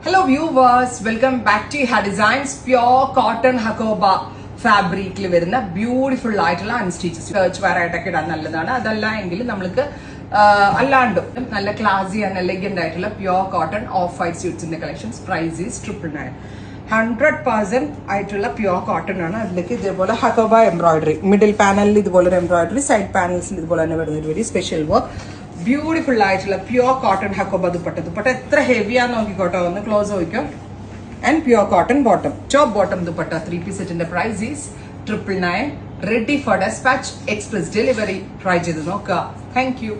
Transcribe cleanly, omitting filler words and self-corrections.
Hello viewers, welcome back to Hair Designs Pure Cotton Hakoba ഫാബ്രിക്കിൽ വരുന്ന beautiful ആയിട്ടുള്ള അൺസ്റ്റിച്ചസ് search wear ആയിട്ടൊക്കെ ഇടാൻ നല്ലതാണ്. അതല്ല എങ്കിൽ നമ്മൾക്ക് അല്ലാണ്ടും നല്ല ക്ലാസി ആൻഡ് എലഗന്റ് ആയിട്ടുള്ള പ്യോർ കോട്ടൺ ഓഫ് വൈറ്റ് സ്യൂട്ട്സിന്റെ കളക്ഷൻസ്. Price is 999. 100% ആയിട്ടുള്ള പ്യോർ കോട്ടൺ ആണ്. അതിലേക്ക് ഇതേപോലെ ഹക്കോബ എംബ്രോയിഡറി, മിഡിൽ പാനലിൽ ഇതുപോലെ ഒരു എംബ്രോയിഡറി, സൈഡ് പാനൽസിൽ ഇതുപോലെ തന്നെ വരുന്ന ഒരു വെരി സ്പെഷ്യൽ വർക്ക്. ബ്യൂട്ടിഫുൾ ആയിട്ടുള്ള പ്യോർ കോട്ടൺ ഹക്കോബ ദുപ്പട്ട എത്ര ഹെവിയാന്ന് നോക്കിക്കോട്ടോ, ഒന്ന് ക്ലോസ് നോക്കിക്കോ. And pure cotton bottom, top bottom dupatta 3-piece set in the price is 999. Ready for dispatch, express delivery. Try cheyidu nokka. Thank you.